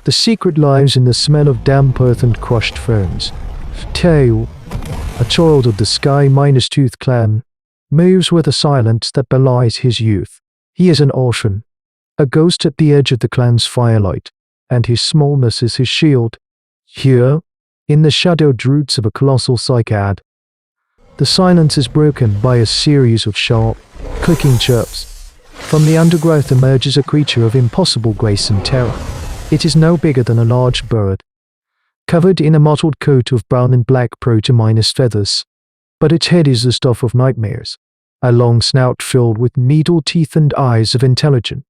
The secret lies in the smell of damp earth and crushed ferns. Kale, a child of the Sky Minus Tooth clan, moves with a silence that belies his youth. He is an orphan, a ghost at the edge of the clan's firelight, and his smallness is his shield. Here, in the shadowed roots of a colossal cycad, the silence is broken by a series of sharp, clicking chirps. From the undergrowth emerges a creature of impossible grace and terror. It is no bigger than a large bird, covered in a mottled coat of brown and black proto-minus feathers, but its head is the stuff of nightmares, a long snout filled with needle teeth and eyes of intelligent,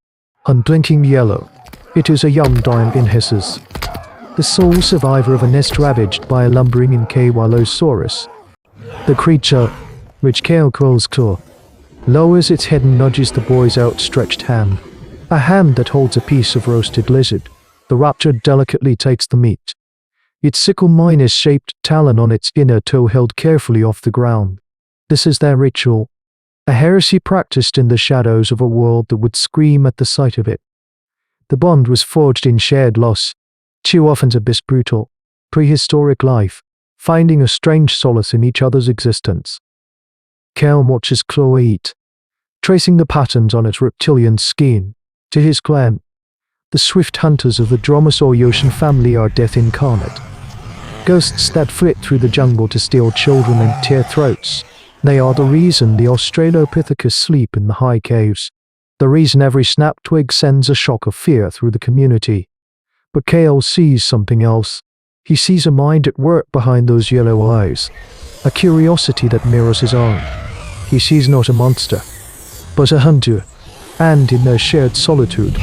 unblinking yellow. It is a young Deinonychus, the sole survivor of a nest ravaged by a lumbering Allosaurus. The creature, which Kale calls Claw, lowers its head and nudges the boy's outstretched hand, a hand that holds a piece of roasted lizard. The raptor delicately takes the meat, its sickle-minus-shaped talon on its inner toe held carefully off the ground. This is their ritual, a heresy practiced in the shadows of a world that would scream at the sight of it. The bond was forged in shared loss, too often to this brutal, prehistoric life, finding a strange solace in each other's existence. Kale watches Claw eat, tracing the patterns on its reptilian skin. To his clan, the swift hunters of the Dromaeosaurian family are death incarnate. Ghosts that flit through the jungle to steal children and tear throats. They are the reason the Australopithecus sleep in the high caves, the reason every snap twig sends a shock of fear through the community. But Kale sees something else. He sees a mind at work behind those yellow eyes, a curiosity that mirrors his own. He sees not a monster, but a hunter, and in their shared solitude,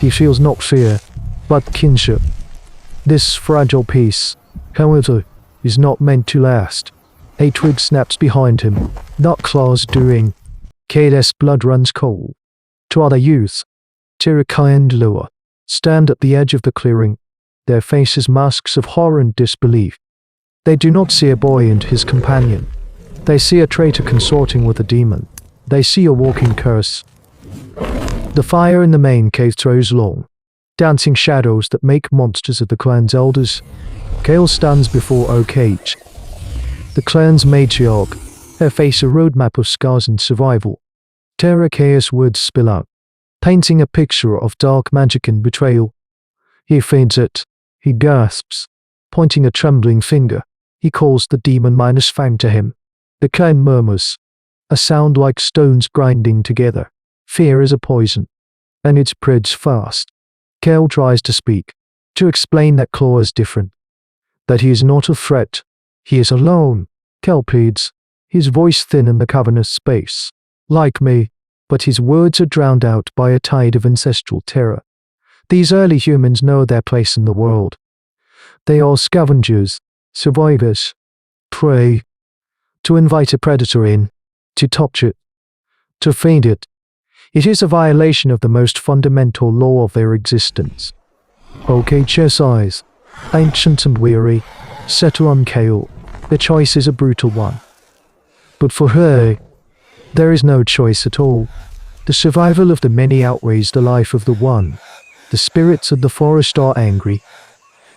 he feels not fear, but kinship. This fragile peace, however, is not meant to last. A twig snaps behind him, not Claw's doing. Kale's blood runs cold. Two other youths, Tiraki and Lua, stand at the edge of the clearing, their faces masks of horror and disbelief. They do not see a boy and his companion. They see a traitor consorting with a demon. They see a walking curse. The fire in the main cave throws long, dancing shadows that make monsters of the clan's elders. Kale stands before Oak Age, the clan's matriarch, her face a roadmap of scars and survival. Tiraki's words spill out, painting a picture of dark magic and betrayal. He feeds it. He gasps, pointing a trembling finger. He calls the demon minus fang to him. The clan murmurs, a sound like stones grinding together. Fear is a poison, and it spreads fast. Kale tries to speak, to explain that Claw is different, that he is not a threat. He is alone. Kale pleads, his voice thin in the cavernous space. Like me, but his words are drowned out by a tide of ancestral terror. These early humans know their place in the world. They are scavengers, survivors, prey. To invite a predator in, to touch it, to feed it, it is a violation of the most fundamental law of their existence. OKH's eyes, ancient and weary, settle on Kale. The choice is a brutal one. But for her, there is no choice at all. The survival of the many outweighs the life of the one. The spirits of the forest are angry.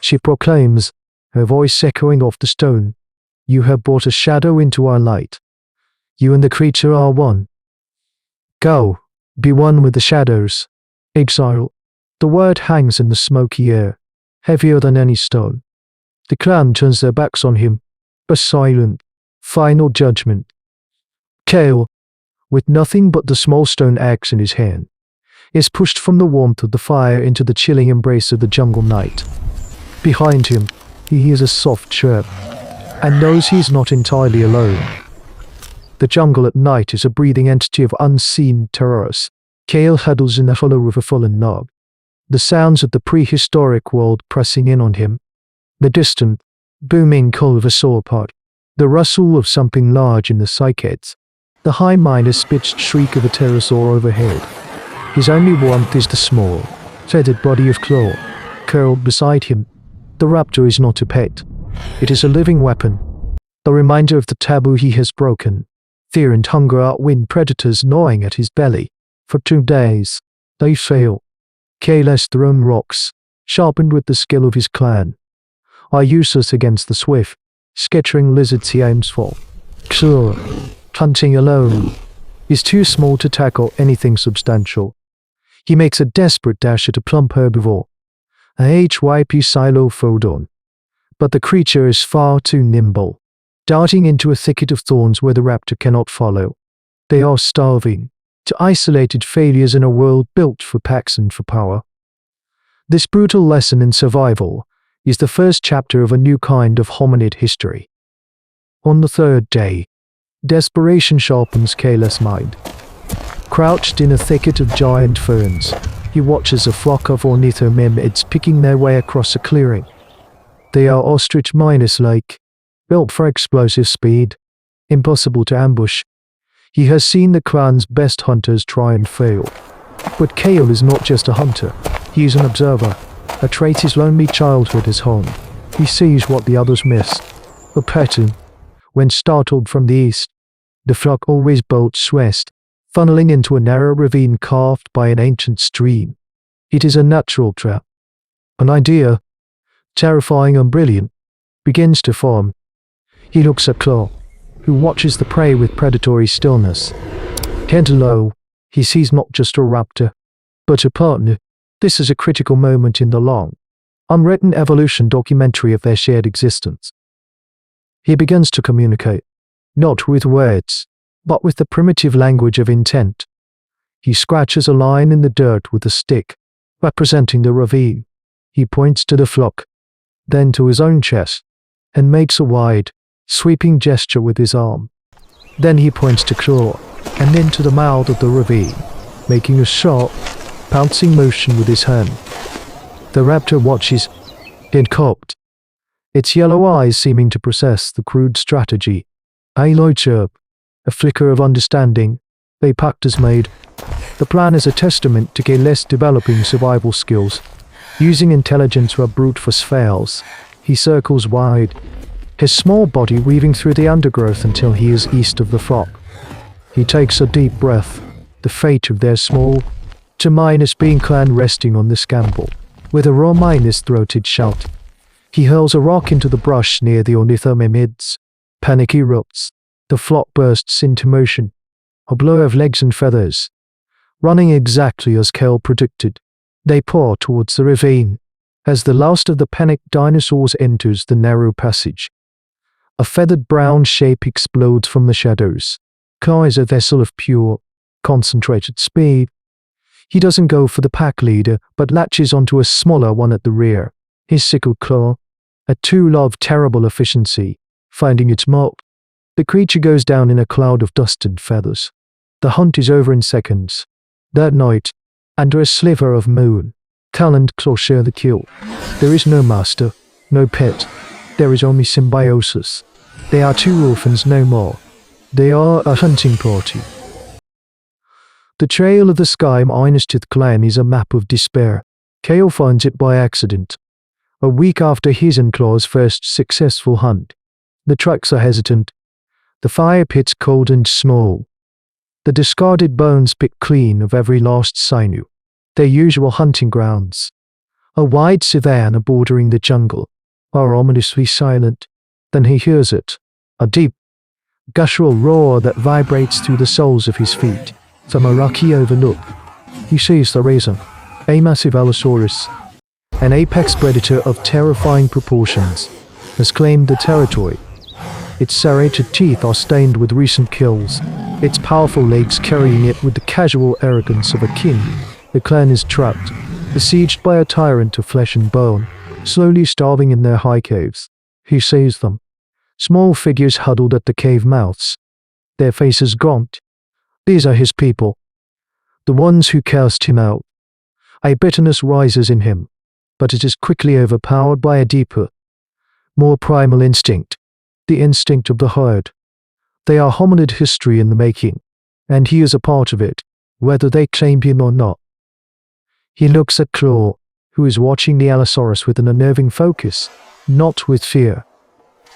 She proclaims, her voice echoing off the stone, "You have brought a shadow into our light. You and the creature are one. Go, be one with the shadows." Exile. The word hangs in the smoky air, heavier than any stone. The clan turns their backs on him, a silent, final judgment. Kale, with nothing but the small stone axe in his hand, is pushed from the warmth of the fire into the chilling embrace of the jungle night. Behind him, he hears a soft chirp, and knows he is not entirely alone. The jungle at night is a breathing entity of unseen terrors. Kale huddles in the hollow of a fallen log, the sounds of the prehistoric world pressing in on him. The distant, booming call of a sauropod, the rustle of something large in the cycads, the high minor-pitched shriek of a pterosaur overhead. His only warmth is the small, feathered body of Claw, curled beside him. The raptor is not a pet. It is a living weapon, a reminder of the taboo he has broken. Fear and hunger outwin predators gnawing at his belly. For 2 days, they fail. Kale has thrown rocks, sharpened with the skill of his clan, are useless against the swift, skittering lizards he aims for. Claw, hunting alone, is too small to tackle anything substantial. He makes a desperate dash at a plump herbivore, a hyp xylophodon, but the creature is far too nimble, darting into a thicket of thorns where the raptor cannot follow. They are starving to isolated failures in a world built for packs and for power. This brutal lesson in survival is the first chapter of a new kind of hominid history. On the third day, desperation sharpens Kayla's mind. Crouched in a thicket of giant ferns, he watches a flock of ornithomimids picking their way across a clearing. They are ostrich-like, built for explosive speed, impossible to ambush. He has seen the clan's best hunters try and fail. But Kale is not just a hunter, he is an observer, a trait his lonely childhood has honed. He sees what the others miss, a pattern. When startled from the east, the flock always bolts west, funneling into a narrow ravine carved by an ancient stream. It is a natural trap. An idea, terrifying and brilliant, begins to form. He looks at Claw, who watches the prey with predatory stillness. Head low, he sees not just a raptor, but a partner. This is a critical moment in the long, unwritten evolution documentary of their shared existence. He begins to communicate, not with words, but with the primitive language of intent. He scratches a line in the dirt with a stick, representing the ravine. He points to the flock, then to his own chest, and makes a wide, sweeping gesture with his arm. Then he points to Claw, and then to the mouth of the ravine, making a sharp, pouncing motion with his hand. The raptor watches, head-cocked, its yellow eyes seeming to process the crude strategy. A low chirp, a flicker of understanding. The pact is made. The plan is a testament to Kale's developing survival skills. Using intelligence where brute force fails, he circles wide, his small body weaving through the undergrowth until he is east of the flock. He takes a deep breath, the fate of their small, being clan resting on the scamble. With a raw throated shout, he hurls a rock into the brush near the ornithomimids. Panic erupts. The flock bursts into motion, a blur of legs and feathers. Running exactly as Kale predicted, they pour towards the ravine. As the last of the panicked dinosaurs enters the narrow passage, a feathered brown shape explodes from the shadows. Claw is a vessel of pure, concentrated speed. He doesn't go for the pack leader, but latches onto a smaller one at the rear. His sickled claw, a tool of terrible efficiency, finding its mark. The creature goes down in a cloud of dust and feathers. The hunt is over in seconds. That night, under a sliver of moon, Cal and Claw share the kill. There is no master, no pet. There is only symbiosis. They are two orphans no more. They are a hunting party. The trail of the Sky Minestith clan is a map of despair. Kale finds it by accident. A week after his and Claw's first successful hunt. The tracks are hesitant. The fire pits cold and small. The discarded bones picked clean of every lost sinew. Their usual hunting grounds. A wide savanna bordering the jungle. Are ominously silent. Then he hears it. A deep, guttural roar that vibrates through the soles of his feet. From a rocky overlook, he sees the razor, a massive Allosaurus, an apex predator of terrifying proportions, has claimed the territory. Its serrated teeth are stained with recent kills, its powerful legs carrying it with the casual arrogance of a king. The clan is trapped, besieged by a tyrant of flesh and bone, slowly starving in their high caves. He sees them, small figures huddled at the cave mouths, their faces gaunt. These are his people, the ones who cast him out. A bitterness rises in him, but it is quickly overpowered by a deeper, more primal instinct, the instinct of the herd. They are hominid history in the making, and he is a part of it, whether they claim him or not. He looks at Claw, who is watching the Allosaurus with an unnerving focus, not with fear,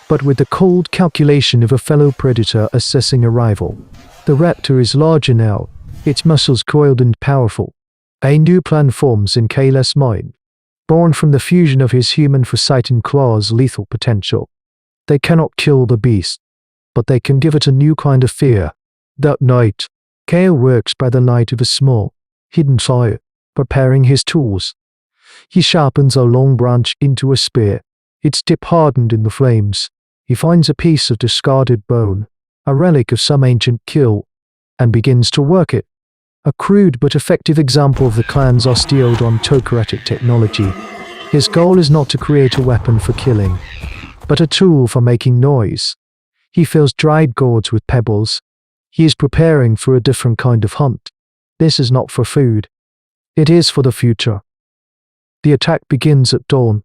but with the cold calculation of a fellow predator assessing a rival. The raptor is larger now, its muscles coiled and powerful. A new plan forms in Kale's mind. born from the fusion of his human foresight and claw's lethal potential. They cannot kill the beast, but they can give it a new kind of fear. That night, Kale works by the light of a small, hidden fire, preparing his tools. He sharpens a long branch into a spear, its tip hardened in the flames. He finds a piece of discarded bone, a relic of some ancient kill, and begins to work it. A crude but effective example of the clan's osteodontocratic technology. His goal is not to create a weapon for killing, but a tool for making noise. He fills dried gourds with pebbles. He is preparing for a different kind of hunt. This is not for food. It is for the future. The attack begins at dawn.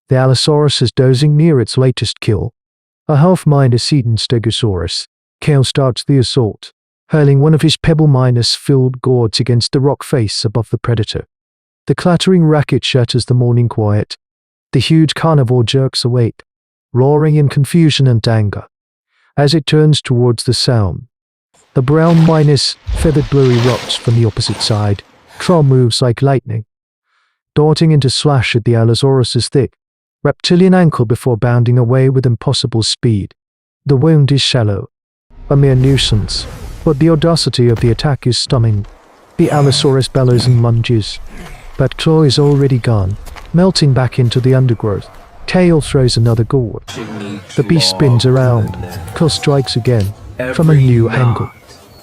The Allosaurus is dozing near its latest kill, a half-minus-eaten Stegosaurus. Kale starts the assault, hurling one of his pebble-minus-filled gourds against the rock face above the predator. The clattering racket shatters the morning quiet. The huge carnivore jerks awake, roaring in confusion and anger. As it turns towards the sound, the brown-feathered blur erupts from the opposite side. Claw moves like lightning, darting into slash at the Allosaurus's thick, reptilian ankle before bounding away with impossible speed. The wound is shallow, a mere nuisance, but the audacity of the attack is stunning. The Allosaurus bellows and lunges, but Claw is already gone, melting back into the undergrowth. Kale throws another gourd. The beast spins around. Claw strikes again, from a new angle.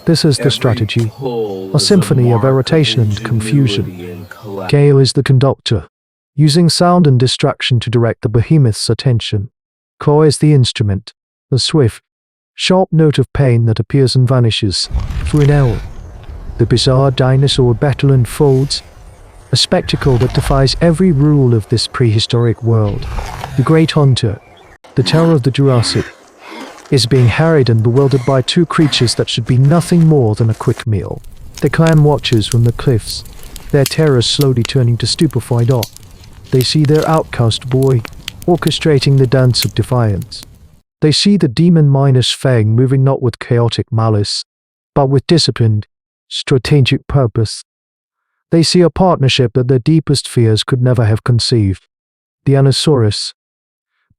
This is the strategy, a symphony of irritation and confusion. Kale is the conductor, using sound and distraction to direct the behemoth's attention. Claw is the instrument, a swift, sharp note of pain that appears and vanishes through an hour. The bizarre dinosaur battle unfolds, a spectacle that defies every rule of this prehistoric world. The great hunter, the terror of the Jurassic, is being harried and bewildered by two creatures that should be nothing more than a quick meal. The clan watches from the cliffs, their terror slowly turning to stupefied awe. They see their outcast boy, orchestrating the dance of defiance. They see the demon-fang moving not with chaotic malice, but with disciplined, strategic purpose. They see a partnership that their deepest fears could never have conceived. The Allosaurus,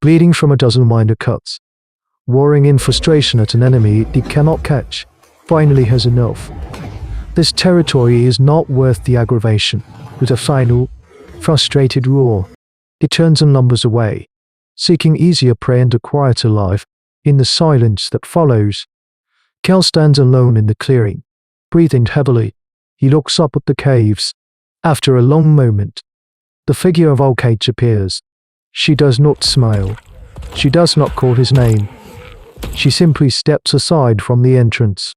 bleeding from a dozen minor cuts, roaring in frustration at an enemy it cannot catch, finally has enough. This territory is not worth the aggravation. With a final, frustrated roar, it turns and lumbers away, seeking easier prey and a quieter life. In the silence that follows, Kel stands alone in the clearing, breathing heavily. He looks up at the caves. After a long moment, the figure of Alcage appears. She does not smile. She does not call his name. She simply steps aside from the entrance,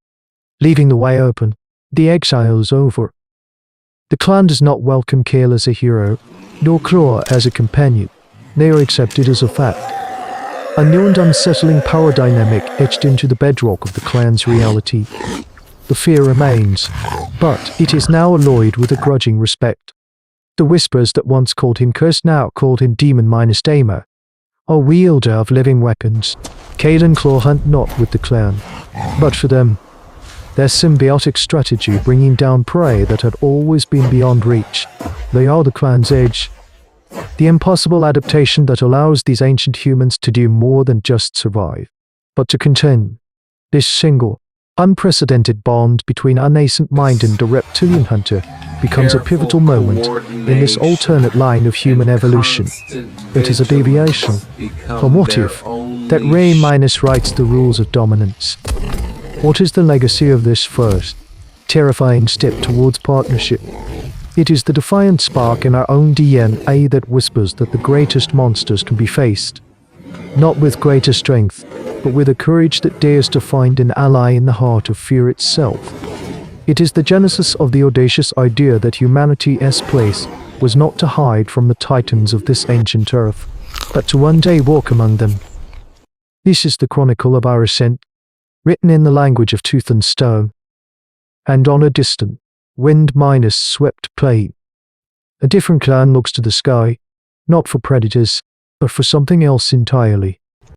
leaving the way open. The exile is over. The clan does not welcome Kale as a hero, nor Claw as a companion. They are accepted as a fact. A new and unsettling power dynamic etched into the bedrock of the clan's reality. The fear remains, but it is now alloyed with a grudging respect. The whispers that once called him cursed now called him demon-tamer, a wielder of living weapons. Kale and Claw hunt not with the clan, but for them. Their symbiotic strategy bringing down prey that had always been beyond reach. They are the clan's edge. The impossible adaptation that allows these ancient humans to do more than just survive, but to contend. This single, unprecedented bond between our nascent mind and the reptilian hunter becomes a pivotal moment in this alternate line of human evolution. It is a deviation, a motive, that writes the rules of dominance. What is the legacy of this first, terrifying step towards partnership? It is the defiant spark in our own DNA that whispers that the greatest monsters can be faced, not with greater strength, but with a courage that dares to find an ally in the heart of fear itself. It is the genesis of the audacious idea that humanity's place was not to hide from the titans of this ancient earth, but to one day walk among them. This is the chronicle of our ascent, written in the language of tooth and stone, and on a distant, wind-swept plain. A different clan looks to the sky, not for predators, but for something else entirely.